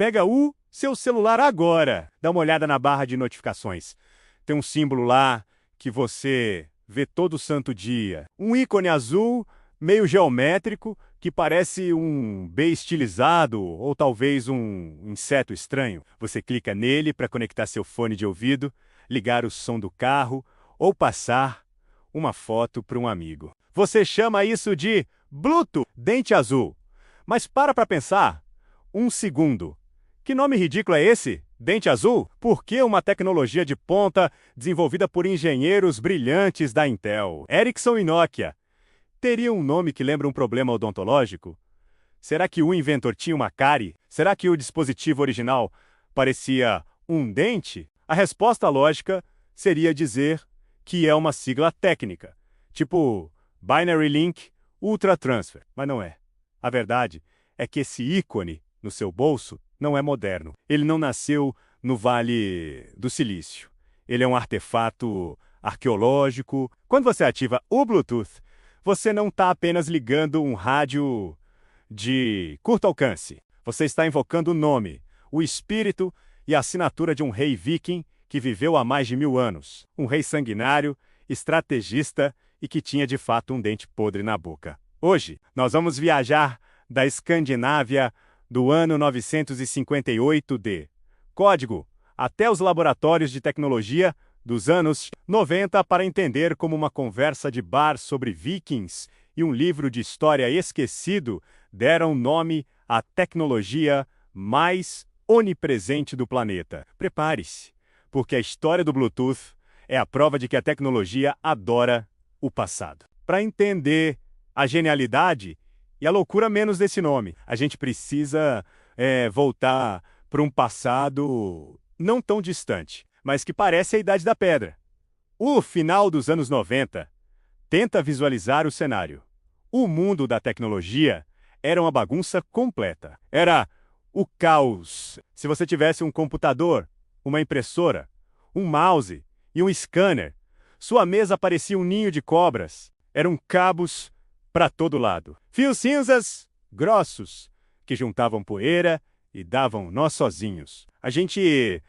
Pega o seu celular agora. Dá uma olhada na barra de notificações. Tem um símbolo lá que você vê todo santo dia. Um ícone azul, meio geométrico, que parece um B estilizado ou talvez um inseto estranho. Você clica nele para conectar seu fone de ouvido, ligar o som do carro ou passar uma foto para um amigo. Você chama isso de Bluetooth, dente azul. Mas para pensar, um segundo. Que nome ridículo é esse? Dente azul? Por que uma tecnologia de ponta desenvolvida por engenheiros brilhantes da Intel, Ericsson e Nokia teria um nome que lembra um problema odontológico? Será que o inventor tinha uma cárie? Será que o dispositivo original parecia um dente? A resposta lógica seria dizer que é uma sigla técnica, tipo Binary Link Ultra Transfer, mas não é. A verdade é que esse ícone no seu bolso não é moderno. Ele não nasceu no Vale do Silício. Ele é um artefato arqueológico. Quando você ativa o Bluetooth, você não está apenas ligando um rádio de curto alcance. Você está invocando o nome, o espírito e a assinatura de um rei viking que viveu há mais de 1000 anos. Um rei sanguinário, estrategista e que tinha de fato um dente podre na boca. Hoje, nós vamos viajar da Escandinávia do ano 958 de código até os laboratórios de tecnologia dos anos 90 para entender como uma conversa de bar sobre vikings e um livro de história esquecido deram nome à tecnologia mais onipresente do planeta. Prepare-se, porque a história do Bluetooth é a prova de que a tecnologia adora o passado. Para entender a genialidade e a loucura menos desse nome, a gente precisa voltar para um passado não tão distante, mas que parece a Idade da Pedra. O final dos anos 90 tenta visualizar o cenário. O mundo da tecnologia era uma bagunça completa. Era o caos. Se você tivesse um computador, uma impressora, um mouse e um scanner, sua mesa parecia um ninho de cobras. Eram cabos para todo lado. Fios cinzas, grossos, que juntavam poeira e davam nós sozinhos. A gente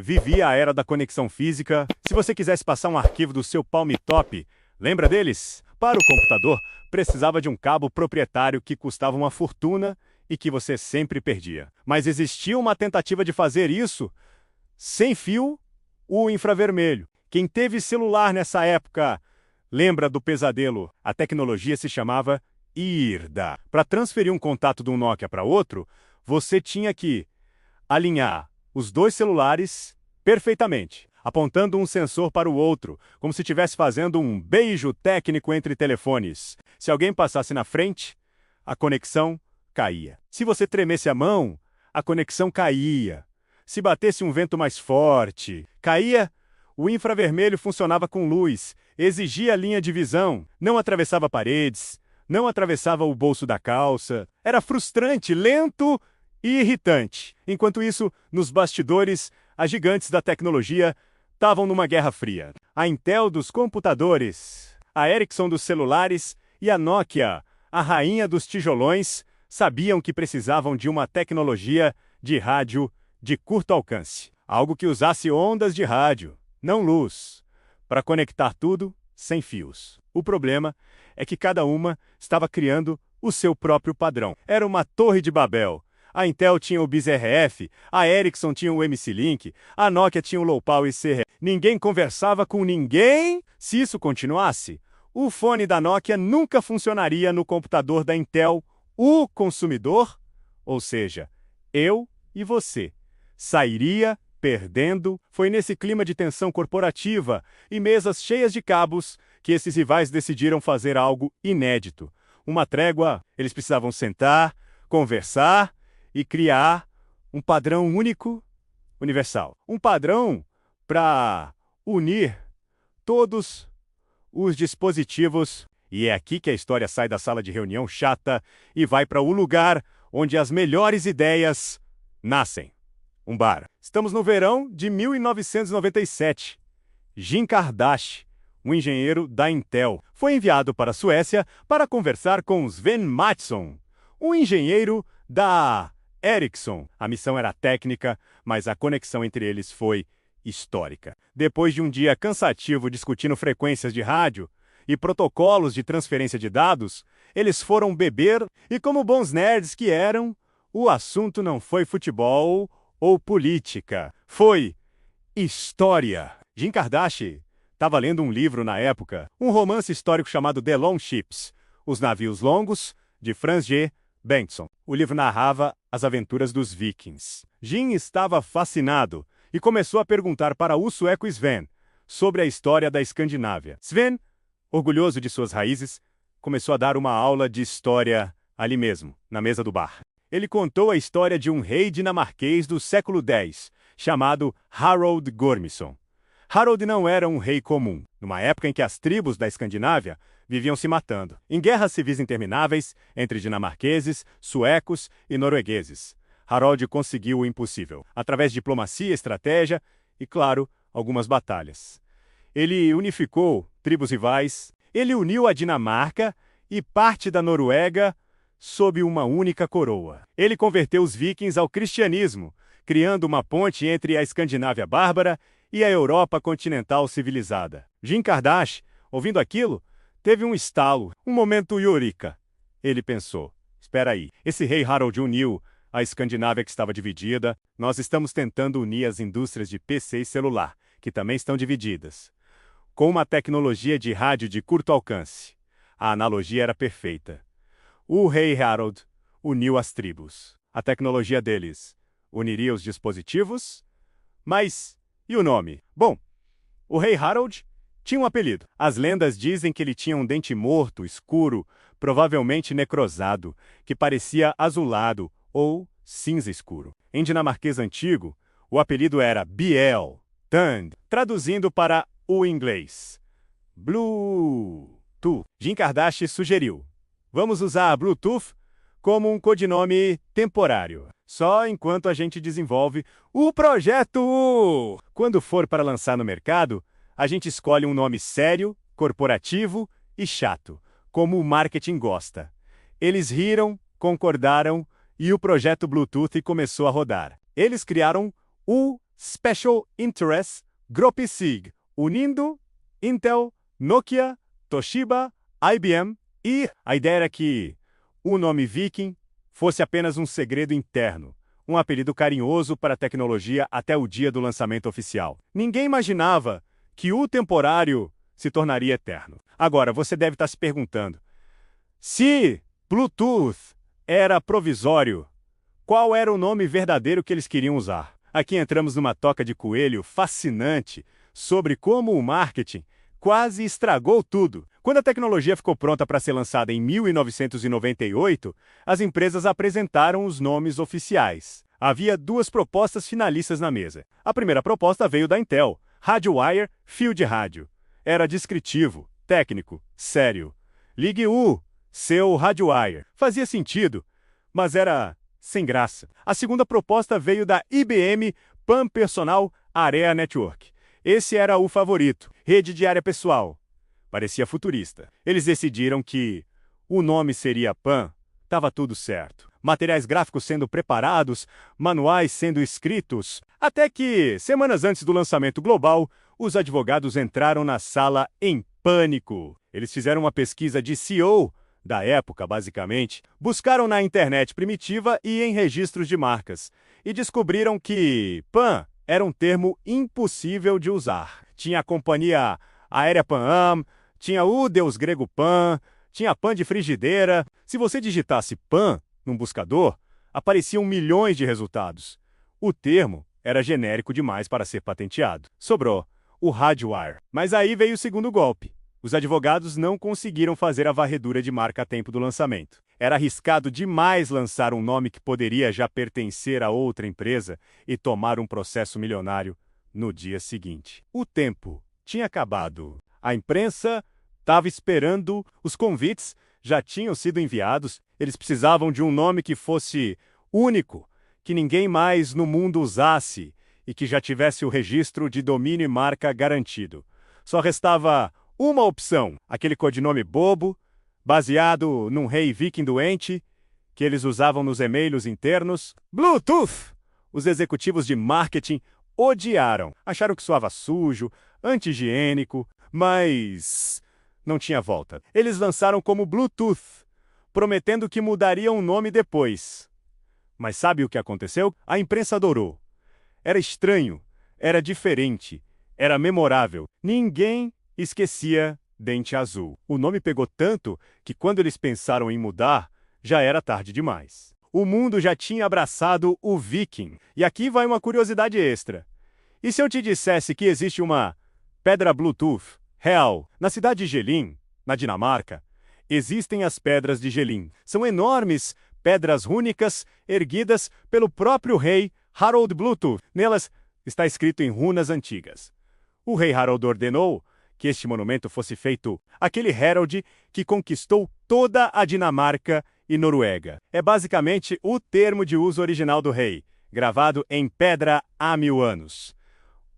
vivia a era da conexão física. Se você quisesse passar um arquivo do seu Palm Top, lembra deles? Para o computador, precisava de um cabo proprietário que custava uma fortuna e que você sempre perdia. Mas existia uma tentativa de fazer isso sem fio, o infravermelho. Quem teve celular nessa época lembra do pesadelo. A tecnologia se chamava IRDA. Para transferir um contato de um Nokia para outro, você tinha que alinhar os dois celulares perfeitamente, apontando um sensor para o outro, como se estivesse fazendo um beijo técnico entre telefones. Se alguém passasse na frente, a conexão caía. Se você tremesse a mão, a conexão caía. Se batesse um vento mais forte, caía. O infravermelho funcionava com luz, exigia linha de visão, não atravessava paredes, não atravessava o bolso da calça. Era frustrante, lento e irritante. Enquanto isso, nos bastidores, as gigantes da tecnologia estavam numa guerra fria. A Intel dos computadores, a Ericsson dos celulares e a Nokia, a rainha dos tijolões, sabiam que precisavam de uma tecnologia de rádio de curto alcance. Algo que usasse ondas de rádio, não luz, para conectar tudo sem fios. O problema é que cada uma estava criando o seu próprio padrão. Era uma torre de Babel. A Intel tinha o BizRF, a Ericsson tinha o MC-Link, a Nokia tinha o Low-Power CR. Ninguém conversava com ninguém. Se isso continuasse, o fone da Nokia nunca funcionaria no computador da Intel. O consumidor, ou seja, eu e você, sairia perdendo. Foi nesse clima de tensão corporativa e mesas cheias de cabos que esses rivais decidiram fazer algo inédito. Uma trégua. Eles precisavam sentar, conversar e criar um padrão único, universal. Um padrão para unir todos os dispositivos. E é aqui que a história sai da sala de reunião chata e vai para o lugar onde as melhores ideias nascem. Um bar. Estamos no verão de 1997. Jim Kardashian, um engenheiro da Intel, foi enviado para a Suécia para conversar com Sven Mattsson, um engenheiro da Ericsson. A missão era técnica, mas a conexão entre eles foi histórica. Depois de um dia cansativo discutindo frequências de rádio e protocolos de transferência de dados, eles foram beber e, como bons nerds que eram, o assunto não foi futebol ou política, foi história. Jim Kardashian estava lendo um livro na época, um romance histórico chamado The Long Ships, Os Navios Longos, de Franz G. Bengtsson. O livro narrava as aventuras dos vikings. Jim estava fascinado e começou a perguntar para o sueco Sven sobre a história da Escandinávia. Sven, orgulhoso de suas raízes, começou a dar uma aula de história ali mesmo, na mesa do bar. Ele contou a história de um rei dinamarquês do século X, chamado Harald Gormson. Harald não era um rei comum, numa época em que as tribos da Escandinávia viviam se matando, em guerras civis intermináveis entre dinamarqueses, suecos e noruegueses. Harald conseguiu o impossível, através de diplomacia, estratégia e, claro, algumas batalhas. Ele unificou tribos rivais, ele uniu a Dinamarca e parte da Noruega sob uma única coroa. Ele converteu os vikings ao cristianismo, criando uma ponte entre a Escandinávia bárbara e a Europa continental civilizada. Jim Kardashian, ouvindo aquilo, teve um estalo, um momento eureka. Ele pensou, espera aí, esse rei Harald uniu a Escandinávia que estava dividida, nós estamos tentando unir as indústrias de PC e celular, que também estão divididas, com uma tecnologia de rádio de curto alcance. A analogia era perfeita. O rei Harald uniu as tribos. A tecnologia deles uniria os dispositivos, mas e o nome? Bom, o rei Harald tinha um apelido. As lendas dizem que ele tinha um dente morto, escuro, provavelmente necrosado, que parecia azulado ou cinza escuro. Em dinamarquês antigo, o apelido era Biel Tand, traduzindo para o inglês Bluetooth. Jim Kardashian sugeriu: vamos usar Bluetooth como um codinome temporário, só enquanto a gente desenvolve o projeto. Quando for para lançar no mercado, a gente escolhe um nome sério, corporativo e chato, como o marketing gosta. Eles riram, concordaram e o projeto Bluetooth começou a rodar. Eles criaram o Special Interest Group SIG, unindo Intel, Nokia, Toshiba, IBM e a ideia era que o nome Viking fosse apenas um segredo interno, um apelido carinhoso para a tecnologia até o dia do lançamento oficial. Ninguém imaginava que o temporário se tornaria eterno. Agora, você deve estar se perguntando, se Bluetooth era provisório, qual era o nome verdadeiro que eles queriam usar? Aqui entramos numa toca de coelho fascinante sobre como o marketing quase estragou tudo. Quando a tecnologia ficou pronta para ser lançada em 1998, as empresas apresentaram os nomes oficiais. Havia duas propostas finalistas na mesa. A primeira proposta veio da Intel, RadioWire Fio de Rádio. Era descritivo, técnico, sério. Ligue o seu RadioWire. Fazia sentido, mas era sem graça. A segunda proposta veio da IBM PAN Personal Area Network. Esse era o favorito, rede de área pessoal. Parecia futurista. Eles decidiram que o nome seria PAN. Estava tudo certo. Materiais gráficos sendo preparados, manuais sendo escritos. Até que, semanas antes do lançamento global, os advogados entraram na sala em pânico. Eles fizeram uma pesquisa de SEO da época, basicamente, buscaram na internet primitiva e em registros de marcas, e descobriram que PAN era um termo impossível de usar. Tinha a companhia aérea Pan Am, tinha o deus grego Pan, tinha Pan de frigideira. Se você digitasse Pan num buscador, apareciam milhões de resultados. O termo era genérico demais para ser patenteado. Sobrou o RadioWire. Mas aí veio o segundo golpe. Os advogados não conseguiram fazer a varredura de marca a tempo do lançamento. Era arriscado demais lançar um nome que poderia já pertencer a outra empresa e tomar um processo milionário no dia seguinte. O tempo tinha acabado. A imprensa estava esperando, os convites já tinham sido enviados, eles precisavam de um nome que fosse único, que ninguém mais no mundo usasse e que já tivesse o registro de domínio e marca garantido. Só restava uma opção, aquele codinome bobo, baseado num rei viking doente, que eles usavam nos e-mails internos. Bluetooth! Os executivos de marketing odiaram. Acharam que soava sujo, anti-higiênico, mas não tinha volta. Eles lançaram como Bluetooth, prometendo que mudariam o nome depois. Mas sabe o que aconteceu? A imprensa adorou. Era estranho, era diferente, era memorável. Ninguém esquecia Dente Azul. O nome pegou tanto que quando eles pensaram em mudar, já era tarde demais. O mundo já tinha abraçado o Viking. E aqui vai uma curiosidade extra. E se eu te dissesse que existe uma pedra Bluetooth real na cidade de Jelin, na Dinamarca? Existem as pedras de Jelin. São enormes pedras rúnicas erguidas pelo próprio rei Harald Bluetooth. Nelas está escrito em runas antigas. O rei Harald ordenou que este monumento fosse feito aquele Harald que conquistou toda a Dinamarca e Noruega. É basicamente o termo de uso original do rei, gravado em pedra há 1000 anos.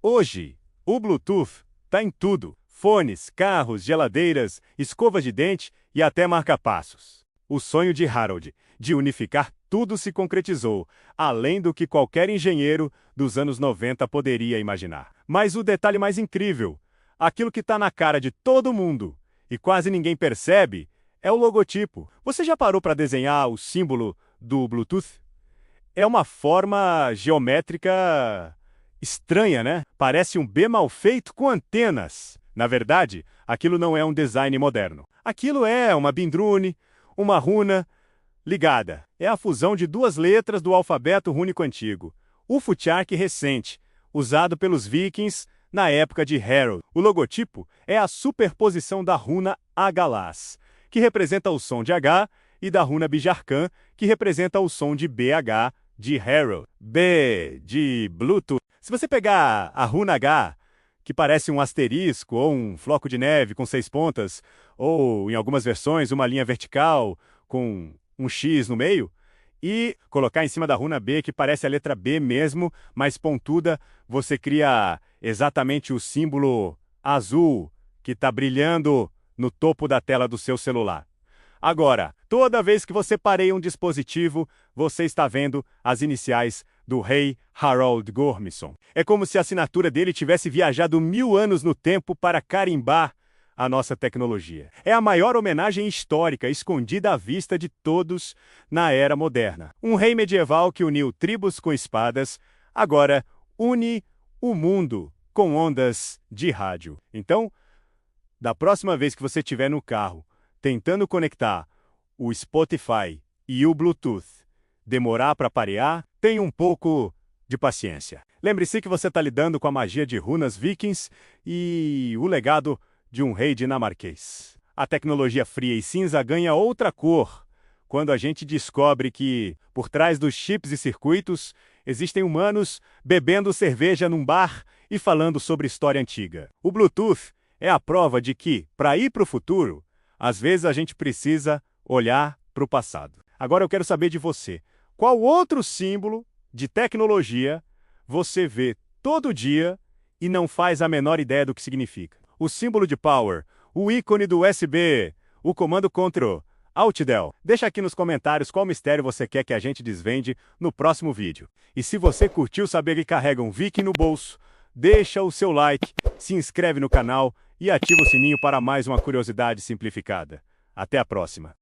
Hoje, o Bluetooth está em tudo: fones, carros, geladeiras, escovas de dente e até marca-passos. O sonho de Harald de unificar tudo se concretizou, além do que qualquer engenheiro dos anos 90 poderia imaginar. Mas o detalhe mais incrível, aquilo que está na cara de todo mundo e quase ninguém percebe, é o logotipo. Você já parou para desenhar o símbolo do Bluetooth? É uma forma geométrica estranha, né? Parece um B mal feito com antenas. Na verdade, aquilo não é um design moderno. Aquilo é uma bindrune, uma runa ligada. É a fusão de duas letras do alfabeto rúnico antigo, o Futhark recente, usado pelos vikings na época de Harald. O logotipo é a superposição da runa Agalas, que representa o som de H, e da runa Bijarkan, que representa o som de BH de Harald. B de Bluetooth. Se você pegar a runa H, que parece um asterisco ou um floco de neve com 6 pontas, ou, em algumas versões, uma linha vertical com um X no meio, e colocar em cima da runa B, que parece a letra B mesmo, mas pontuda, você cria exatamente o símbolo azul que está brilhando no topo da tela do seu celular. Agora, toda vez que você pareia um dispositivo, você está vendo as iniciais do rei Harald Gormson. É como se a assinatura dele tivesse viajado 1000 anos no tempo para carimbar a nossa tecnologia. É a maior homenagem histórica escondida à vista de todos na era moderna. Um rei medieval que uniu tribos com espadas, agora une o mundo com ondas de rádio. Então, da próxima vez que você estiver no carro tentando conectar o Spotify e o Bluetooth, demorar para parear, tenha um pouco de paciência. Lembre-se que você está lidando com a magia de runas vikings e o legado de um rei dinamarquês. A tecnologia fria e cinza ganha outra cor quando a gente descobre que, por trás dos chips e circuitos, existem humanos bebendo cerveja num bar e falando sobre história antiga. O Bluetooth é a prova de que, para ir para o futuro, às vezes a gente precisa olhar para o passado. Agora eu quero saber de você. Qual outro símbolo de tecnologia você vê todo dia e não faz a menor ideia do que significa? O símbolo de power, o ícone do USB, o comando Ctrl, Alt Del. Deixa aqui nos comentários qual mistério você quer que a gente desvende no próximo vídeo. E se você curtiu saber que carrega um Viking no bolso, deixa o seu like, se inscreve no canal e ativa o sininho para mais uma curiosidade simplificada. Até a próxima!